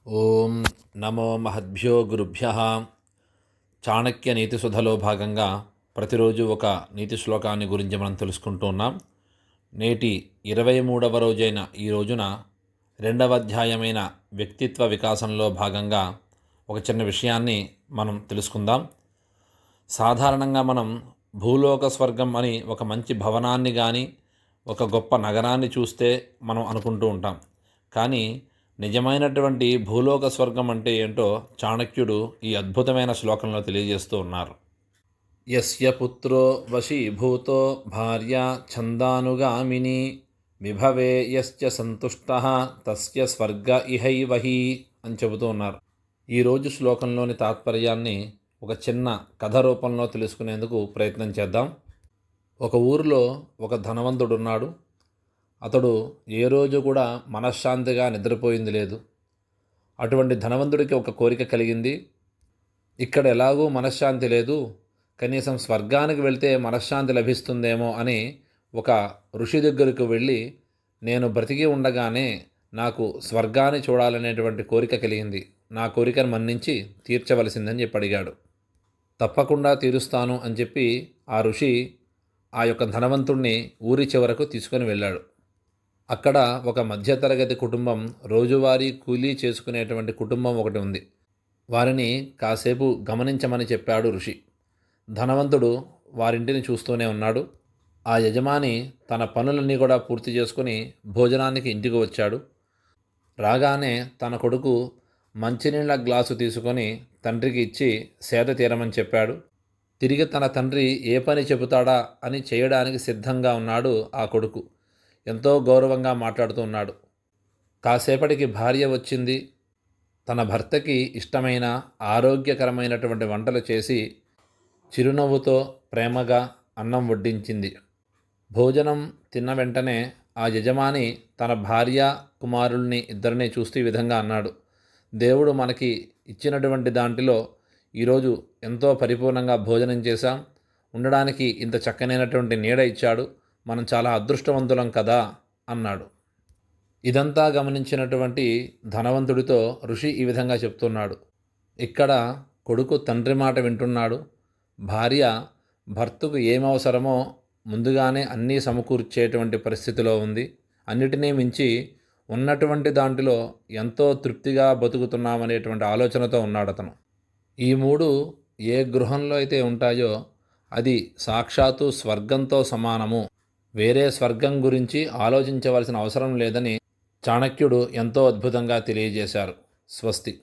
ఓం నమో మహద్భ్యో గురుభ్యః. చాణక్య నీతి సుధలో భాగంగా ప్రతిరోజు ఒక నీతి శ్లోకాన్ని గురించి మనం తెలుసుకుంటూ ఉన్నాం. నేటి 23వ రోజైన ఈ రోజున 2వ అధ్యాయమైన వ్యక్తిత్వ వికాసంలో భాగంగా ఒక చిన్న విషయాన్ని మనం తెలుసుకుందాం. సాధారణంగా మనం భూలోక స్వర్గం అని ఒక మంచి భవనాన్ని కానీ ఒక గొప్ప నగరాన్ని చూస్తే మనం అనుకుంటూ ఉంటాం. కానీ నిజమైనటువంటి భూలోక స్వర్గం అంటే ఏంటో చాణక్యుడు ఈ అద్భుతమైన శ్లోకంలో తెలియజేస్తూ ఉన్నారు. యస్య పుత్రో వశీభూతో భార్య ఛందానుగామిని విభవే యస్య సంతుష్టః తస్య స్వర్గ ఇహైవహి అని చెబుతూ ఉన్నారు. ఈరోజు శ్లోకంలోని తాత్పర్యాన్ని ఒక చిన్న కథ రూపంలో తెలుసుకునేందుకు ప్రయత్నం చేద్దాం. ఒక ఊరిలో ఒక ధనవంతుడున్నాడు. అతడు ఏ రోజు కూడా మనశ్శాంతిగా నిద్రపోయింది లేదు. అటువంటి ధనవంతుడికి ఒక కోరిక కలిగింది. ఇక్కడ ఎలాగూ మనశ్శాంతి లేదు, కనీసం స్వర్గానికి వెళ్తే మనశ్శాంతి లభిస్తుందేమో అని ఒక ఋషి దగ్గరకు వెళ్ళి, నేను బ్రతికి ఉండగానే నాకు స్వర్గాన్ని చూడాలనేటువంటి కోరిక కలిగింది, నా కోరికను మన్నించి తీర్చవలసిందని చెప్పి అడిగాడు. తప్పకుండా తీరుస్తాను అని చెప్పి ఆ ఋషి ఆ యొక్క ధనవంతుణ్ణి ఊరి చివరకు తీసుకొని వెళ్ళాడు. అక్కడ ఒక మధ్యతరగతి కుటుంబం, రోజువారీ కూలీ చేసుకునేటువంటి కుటుంబం ఒకటి ఉంది. వారిని కాసేపు గమనించమని చెప్పాడు ఋషి. ధనవంతుడు వారింటిని చూస్తూనే ఉన్నాడు. ఆ యజమాని తన పనులన్నీ కూడా పూర్తి చేసుకుని భోజనానికి ఇంటికి వచ్చాడు. రాగానే తన కొడుకు మంచినీళ్ళ గ్లాసు తీసుకొని తండ్రికి ఇచ్చి సేద తీరమని చెప్పాడు. తిరిగి తన తండ్రి ఏ పని చెబుతాడా అని చేయడానికి సిద్ధంగా ఉన్నాడు ఆ కొడుకు. ఎంతో గౌరవంగా మాట్లాడుతూ ఉన్నాడు. కాసేపటికి భార్య వచ్చింది. తన భర్తకి ఇష్టమైన ఆరోగ్యకరమైనటువంటి వంటలు చేసి చిరునవ్వుతో ప్రేమగా అన్నం వడ్డించింది. భోజనం తిన్న వెంటనే ఆ యజమాని తన భార్య కుమారుల్ని ఇద్దరిని చూస్తూ ఈ విధంగా అన్నాడు, దేవుడు మనకి ఇచ్చినటువంటి దాంట్లో ఈరోజు ఎంతో పరిపూర్ణంగా భోజనం చేశాం, ఉండడానికి ఇంత చక్కనైనటువంటి నీడ ఇచ్చాడు, మనం చాలా అదృష్టవంతులం కదా అన్నాడు. ఇదంతా గమనించినటువంటి ధనవంతుడితో ఋషి ఈ విధంగా చెప్తున్నాడు. ఇక్కడ కొడుకు తండ్రి మాట వింటున్నాడు. భార్య భర్తకు ఏమవసరమో ముందుగానే అన్నీ సమకూర్చేటువంటి పరిస్థితిలో ఉంది. అన్నిటినీ మించి ఉన్నటువంటి దాంట్లో ఎంతో తృప్తిగా బతుకుతున్నామనేటువంటి ఆలోచనతో ఉన్నాడు అతను. ఈ మూడు ఏ గృహంలో అయితే ఉంటాయో అది సాక్షాత్తు స్వర్గంతో సమానము, వేరే స్వర్గం గురించి ఆలోచించవలసిన అవసరం లేదని చాణక్యుడు ఎంతో అద్భుతంగా తెలియజేశారు. స్వస్తి.